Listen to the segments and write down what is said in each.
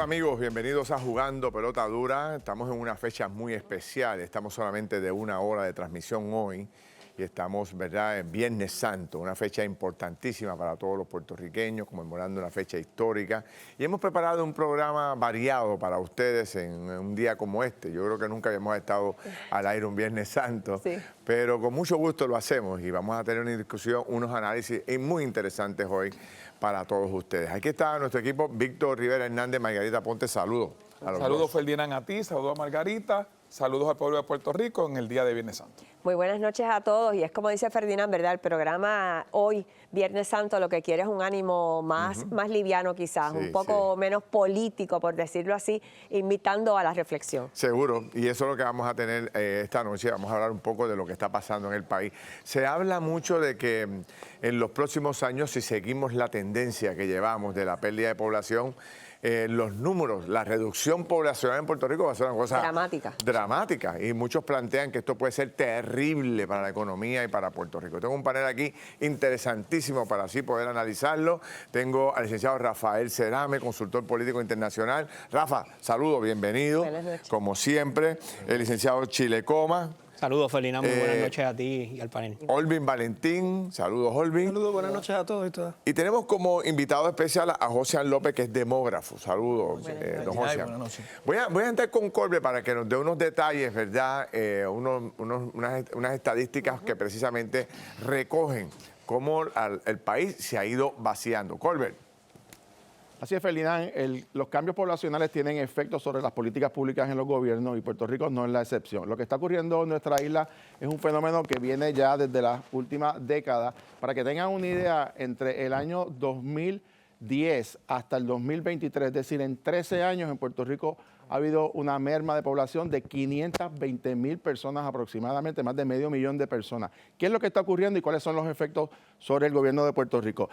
Hola amigos, bienvenidos a Jugando Pelota Dura. Estamos en una fecha muy especial. Estamos solamente de 1 hora de transmisión hoy y estamos, ¿verdad?, en Viernes Santo, una fecha importantísima para todos los puertorriqueños, conmemorando una fecha histórica. Y hemos preparado un programa variado para ustedes en un día como este. Yo creo que nunca habíamos estado al aire un Viernes Santo, sí, pero con mucho gusto lo hacemos y vamos a tener una discusión, unos análisis muy interesantes hoy para todos ustedes. Aquí está nuestro equipo, Víctor Rivera Hernández, Margarita Ponte, saludos. Saludos, Ferdinand, a ti, saludos a Margarita, saludos al pueblo de Puerto Rico en el día de Viernes Santo. Muy buenas noches a todos, y es como dice Ferdinand, ¿verdad? El programa hoy, Viernes Santo, lo que quiere es un ánimo más liviano quizás, un poco menos político, por decirlo así, invitando a la reflexión. Seguro, y eso es lo que vamos a tener esta noche. Vamos a hablar un poco de lo que está pasando en el país. Se habla mucho de que en los próximos años, si seguimos la tendencia que llevamos de la pérdida de población, los números, la reducción poblacional en Puerto Rico va a ser una cosa dramática. Y muchos plantean que esto puede ser terrible para la economía y para Puerto Rico. Tengo un panel aquí interesantísimo para así poder analizarlo. Tengo al licenciado Rafael Cerame, consultor político internacional. Rafa, saludo, bienvenido. Buenas noches. Como siempre, el licenciado Chile Coma. Saludos, Ferdinand, muy buenas noches a ti y al panel. Olvin Valentín, saludos, Olvin. Saludos, buenas noches a todos y todas. Y tenemos como invitado especial a José López, que es demógrafo. Saludos, don José. Buenas noches. Voy a entrar con Colbert para que nos dé unos detalles, ¿verdad? Unas estadísticas que precisamente recogen cómo el país se ha ido vaciando. Colbert. Así es, Ferdinand, los cambios poblacionales tienen efectos sobre las políticas públicas en los gobiernos y Puerto Rico no es la excepción. Lo que está ocurriendo en nuestra isla es un fenómeno que viene ya desde las últimas décadas. Para que tengan una idea, entre el año 2010 hasta el 2023, es decir, en 13 años en Puerto Rico ha habido una merma de población de 520,000 personas aproximadamente, más de medio millón de personas. ¿Qué es lo que está ocurriendo y cuáles son los efectos sobre el gobierno de Puerto Rico?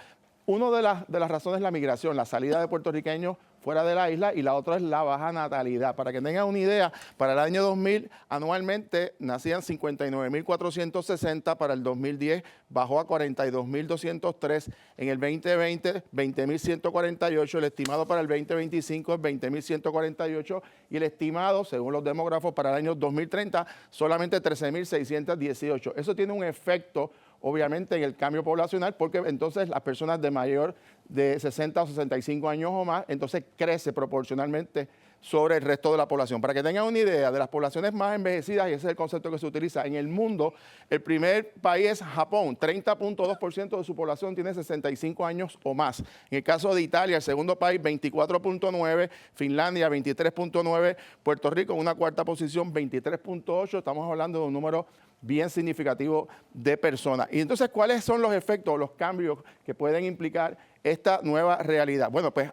Una de las razones es la migración, la salida de puertorriqueños fuera de la isla, y la otra es la baja natalidad. Para que tengan una idea, para el año 2000 anualmente nacían 59,460, para el 2010 bajó a 42,203, en el 2020 20,148, el estimado para el 2025 es 20,148 y el estimado, según los demógrafos, para el año 2030 solamente 13,618. Eso tiene un efecto obviamente en el cambio poblacional, porque entonces las personas de mayor de 60 o 65 años o más, entonces crece proporcionalmente sobre el resto de la población. Para que tengan una idea de las poblaciones más envejecidas, y ese es el concepto que se utiliza en el mundo, el primer país es Japón, 30,2% de su población tiene 65 años o más. En el caso de Italia, el segundo país, 24,9%, Finlandia, 23,9%, Puerto Rico en una cuarta posición, 23,8%, estamos hablando de un número bien significativo de personas. Y entonces, ¿cuáles son los efectos, los cambios que pueden implicar esta nueva realidad? Bueno, pues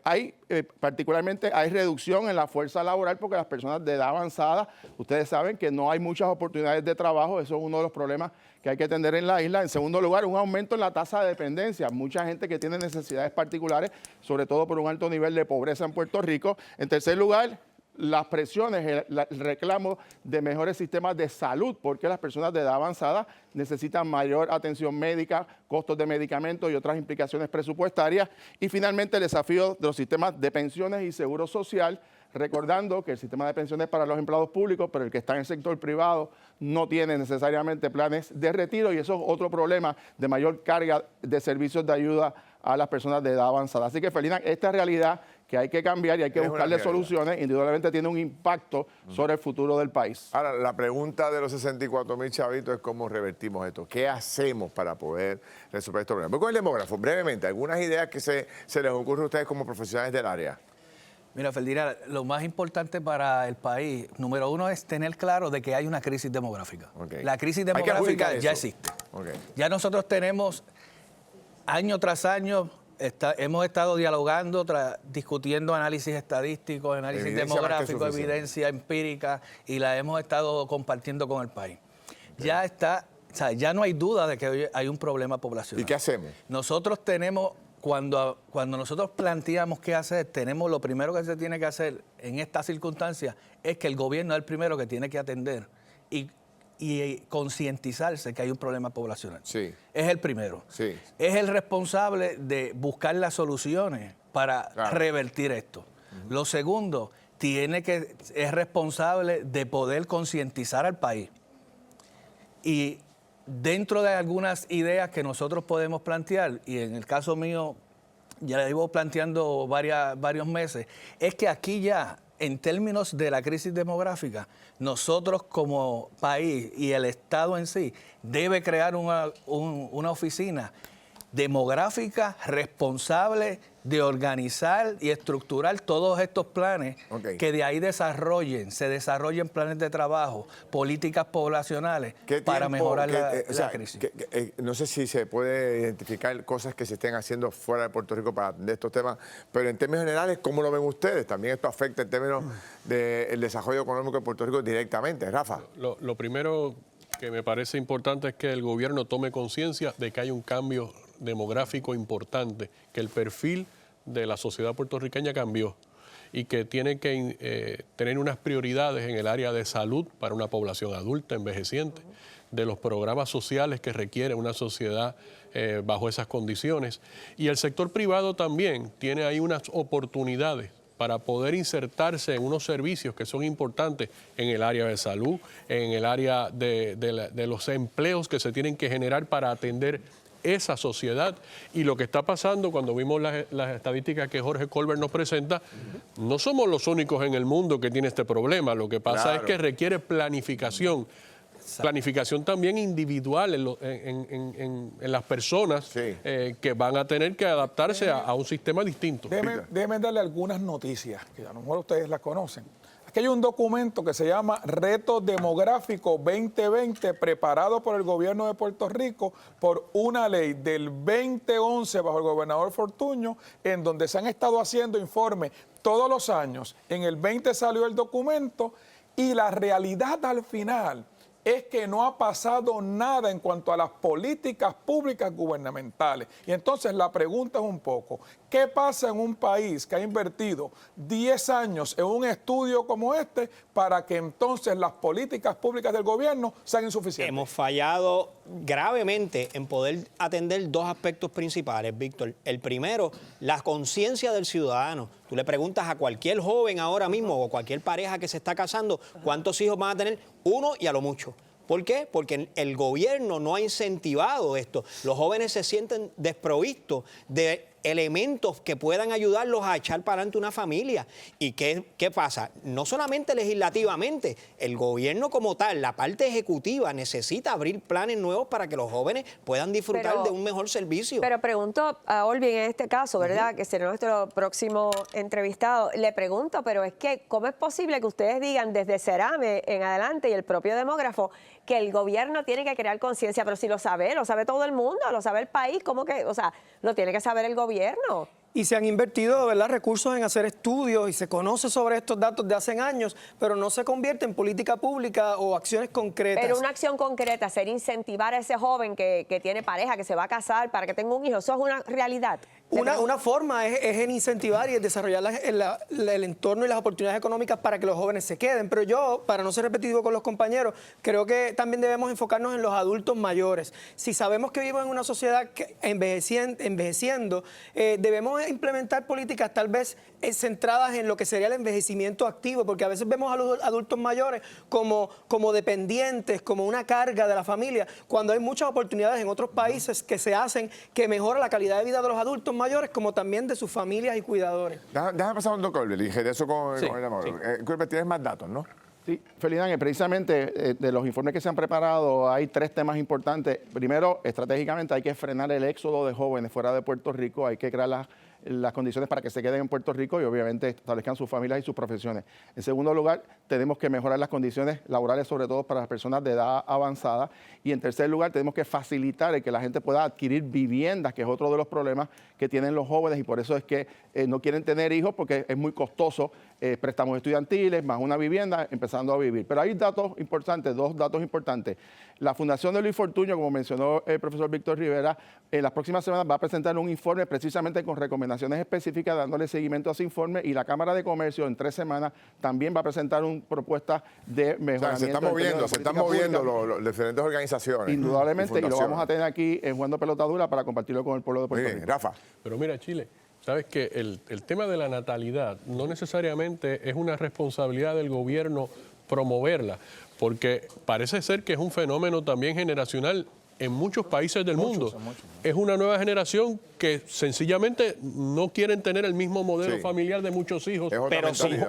particularmente hay reducción en la fuerza laboral, porque las personas de edad avanzada, ustedes saben que no hay muchas oportunidades de trabajo, eso es uno de los problemas que hay que atender en la isla. En segundo lugar, un aumento en la tasa de dependencia, mucha gente que tiene necesidades particulares, sobre todo por un alto nivel de pobreza en Puerto Rico. En tercer lugar, las presiones, el reclamo de mejores sistemas de salud, porque las personas de edad avanzada necesitan mayor atención médica, costos de medicamentos y otras implicaciones presupuestarias. Y finalmente, el desafío de los sistemas de pensiones y seguro social, recordando que el sistema de pensiones es para los empleados públicos, pero el que está en el sector privado no tiene necesariamente planes de retiro, y eso es otro problema de mayor carga de servicios de ayuda a las personas de edad avanzada. Así que, Ferdinand, esta realidad que hay que cambiar y hay que buscarle soluciones, indudablemente tiene un impacto sobre el futuro del país. Ahora, la pregunta de los 64,000 chavitos es cómo revertimos esto. ¿Qué hacemos para poder resolver estos problemas? Voy con el demógrafo, brevemente, algunas ideas que se les ocurren a ustedes como profesionales del área. Mira, Ferdinand, lo más importante para el país, número uno, es tener claro de que hay una crisis demográfica. La crisis demográfica ya existe. Ya nosotros tenemos, año tras año, hemos estado dialogando, discutiendo análisis estadísticos, análisis demográficos, evidencia empírica, y la hemos estado compartiendo con el país. Ya está, o sea, ya no hay duda de que hoy hay un problema poblacional. ¿Y qué hacemos? Nosotros tenemos, cuando nosotros planteamos qué hacer, tenemos lo primero que se tiene que hacer en estas circunstancias es que el gobierno es el primero que tiene que atender y concientizarse que hay un problema poblacional. Sí. Es el primero. Sí. Es el responsable de buscar las soluciones para revertir esto. Lo segundo, es responsable de poder concientizar al país. Y dentro de algunas ideas que nosotros podemos plantear, y en el caso mío ya la llevo planteando varios meses, es que aquí ya, en términos de la crisis demográfica, nosotros como país y el Estado en sí debe crear una oficina demográfica responsable de organizar y estructurar todos estos planes, que de ahí se desarrollen planes de trabajo, políticas poblacionales para mejorar la crisis. No sé si se puede identificar cosas que se estén haciendo fuera de Puerto Rico para atender estos temas, pero en términos generales, ¿cómo lo ven ustedes? También esto afecta en términos del desarrollo económico de Puerto Rico directamente. Rafa. Lo primero que me parece importante es que el gobierno tome conciencia de que hay un cambio demográfico importante, que el perfil de la sociedad puertorriqueña cambió y que tiene que tener unas prioridades en el área de salud para una población adulta, envejeciente, de los programas sociales que requiere una sociedad bajo esas condiciones. Y el sector privado también tiene ahí unas oportunidades para poder insertarse en unos servicios que son importantes en el área de salud, en el área de los empleos que se tienen que generar para atender esa sociedad. Y lo que está pasando, cuando vimos las estadísticas que Jorge Colbert nos presenta, no somos los únicos en el mundo que tiene este problema. Lo que pasa es que requiere planificación. Planificación también individual en las personas que van a tener que adaptarse a un sistema distinto. Déjenme darle algunas noticias, que a lo mejor ustedes las conocen. Aquí hay un documento que se llama Reto Demográfico 2020, preparado por el gobierno de Puerto Rico por una ley del 2011 bajo el gobernador Fortuño, en donde se han estado haciendo informes todos los años. En el 20 salió el documento y la realidad al final es que no ha pasado nada en cuanto a las políticas públicas gubernamentales. Y entonces la pregunta es un poco, ¿qué pasa en un país que ha invertido 10 años en un estudio como este para que entonces las políticas públicas del gobierno sean insuficientes? Hemos fallado gravemente en poder atender dos aspectos principales, Víctor. El primero, la conciencia del ciudadano. Tú le preguntas a cualquier joven ahora mismo o cualquier pareja que se está casando, ¿cuántos hijos van a tener? Uno y a lo mucho. ¿Por qué? Porque el gobierno no ha incentivado esto. Los jóvenes se sienten desprovistos de elementos que puedan ayudarlos a echar para adelante una familia. ¿Y qué pasa? No solamente legislativamente, el gobierno como tal, la parte ejecutiva, necesita abrir planes nuevos para que los jóvenes puedan disfrutar de un mejor servicio. Pero pregunto a Olvin en este caso, ¿verdad? Que será nuestro próximo entrevistado. Le pregunto, pero es que, ¿cómo es posible que ustedes digan desde Cerame en adelante y el propio demógrafo que el gobierno tiene que crear conciencia? Pero si lo sabe todo el mundo, lo sabe el país, ¿cómo que? O sea, lo tiene que saber el gobierno. Y se han invertido, ¿verdad?, recursos en hacer estudios y se conoce sobre estos datos de hace años, pero no se convierte en política pública o acciones concretas. Pero una acción concreta, ser incentivar a ese joven que tiene pareja, que se va a casar para que tenga un hijo, ¿eso es una realidad? Una forma es en incentivar y en desarrollar el entorno y las oportunidades económicas para que los jóvenes se queden. Pero yo, para no ser repetitivo con los compañeros, creo que también debemos enfocarnos en los adultos mayores. Si sabemos que vivimos en una sociedad envejeciendo, debemos implementar políticas tal vez centradas en lo que sería el envejecimiento activo, porque a veces vemos a los adultos mayores como dependientes, como una carga de la familia, cuando hay muchas oportunidades en otros países que se hacen que mejora la calidad de vida de los adultos mayores como también de sus familias y cuidadores. Déjame pasar a don Colbert, dije de eso con el amor. Colbert, tienes más datos, ¿no? Sí, Ferdinand, precisamente de los informes que se han preparado hay 3 temas importantes. Primero, estratégicamente hay que frenar el éxodo de jóvenes fuera de Puerto Rico, hay que crear las condiciones para que se queden en Puerto Rico y obviamente establezcan sus familias y sus profesiones. En segundo lugar, tenemos que mejorar las condiciones laborales, sobre todo para las personas de edad avanzada. Y en tercer lugar, tenemos que facilitar el que la gente pueda adquirir viviendas, que es otro de los problemas que tienen los jóvenes y por eso es que no quieren tener hijos porque es muy costoso, préstamos estudiantiles, más una vivienda, empezando a vivir. Pero hay datos importantes, 2 datos importantes. La Fundación de Luis Fortuño, como mencionó el profesor Víctor Rivera, en las próximas semanas va a presentar un informe precisamente con recomendaciones específicas, dándole seguimiento a ese informe, y la Cámara de Comercio en 3 semanas también va a presentar una propuesta de mejoramiento. Se están moviendo las diferentes organizaciones. Indudablemente, y lo vamos a tener aquí en Jugando Pelota Dura para compartirlo con el pueblo de Puerto Rico. Rafa. Pero mira, Chile, sabes que el tema de la natalidad no necesariamente es una responsabilidad del gobierno promoverla, porque parece ser que es un fenómeno también generacional en muchos países del mundo. Es una nueva generación que sencillamente no quieren tener el mismo modelo familiar de muchos hijos,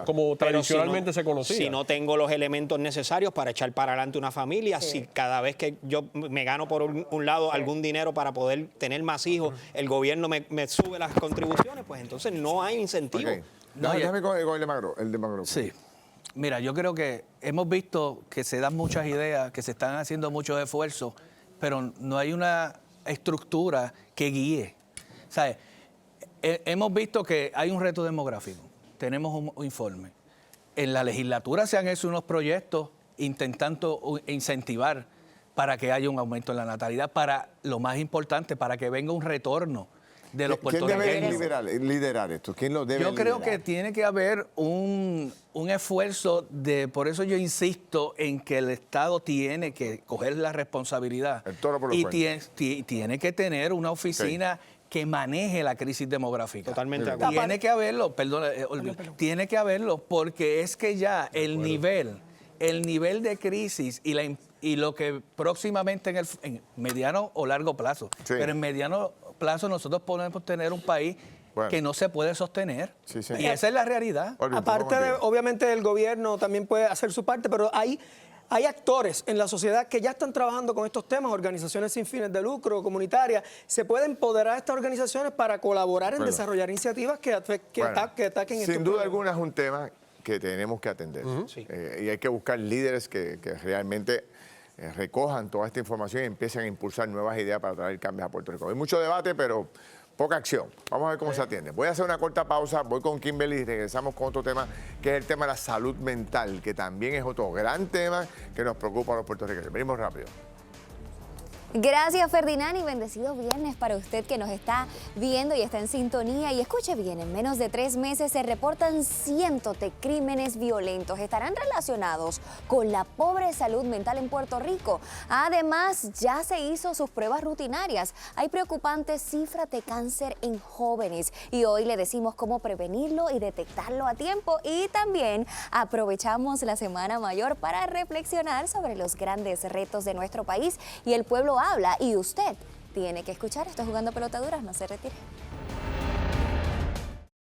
como tradicionalmente se conocía. Si no tengo los elementos necesarios para echar para adelante una familia, si cada vez que yo me gano por un lado algún dinero para poder tener más hijos, el gobierno me sube las contribuciones, pues entonces no hay incentivo. Déjame con el de Magro. Sí. Mira, yo creo que hemos visto que se dan muchas ideas, que se están haciendo muchos esfuerzos, pero no hay una estructura que guíe. ¿Sabes? Hemos visto que hay un reto demográfico. Tenemos un informe. En la legislatura se han hecho unos proyectos intentando incentivar para que haya un aumento en la natalidad, para lo más importante, para que venga un retorno de los puertorriqueños. ¿Quién debe liderar esto? ¿Quién lo debe Yo creo liderar? que tiene que haber un esfuerzo por eso yo insisto en que el Estado tiene que coger la responsabilidad El toro por los cuernos. tiene que tener una oficina que maneje la crisis demográfica. Totalmente de acuerdo. Tiene que haberlo, tiene que haberlo porque es que ya el nivel de crisis y lo que próximamente en mediano o largo plazo, pero en mediano plazo nosotros podemos tener un país que no se puede sostener. Y esa es la realidad. Aparte obviamente el gobierno también puede hacer su parte, pero hay actores en la sociedad que ya están trabajando con estos temas, organizaciones sin fines de lucro, comunitarias. Se puede empoderar a estas organizaciones para colaborar en desarrollar iniciativas que ataquen estos Sin duda alguna es un tema que tenemos que atender. Y hay que buscar líderes que realmente recojan toda esta información y empiecen a impulsar nuevas ideas para traer cambios a Puerto Rico. Hay mucho debate, pero poca acción. Vamos a ver cómo se atiende. Voy a hacer una corta pausa, voy con Kimberly y regresamos con otro tema, que es el tema de la salud mental, que también es otro gran tema que nos preocupa a los puertorriqueños. Venimos rápido. Gracias, Ferdinand, y bendecido viernes para usted que nos está viendo y está en sintonía. Y escuche bien, en menos de 3 meses se reportan cientos de crímenes violentos. Estarán relacionados con la pobre salud mental en Puerto Rico. Además, ya se hizo sus pruebas rutinarias. Hay preocupantes cifras de cáncer en jóvenes. Y hoy le decimos cómo prevenirlo y detectarlo a tiempo. Y también aprovechamos la Semana Mayor para reflexionar sobre los grandes retos de nuestro país. Y el pueblo habla y usted tiene que escuchar. Esto es Jugando Pelota Dura, no se retire.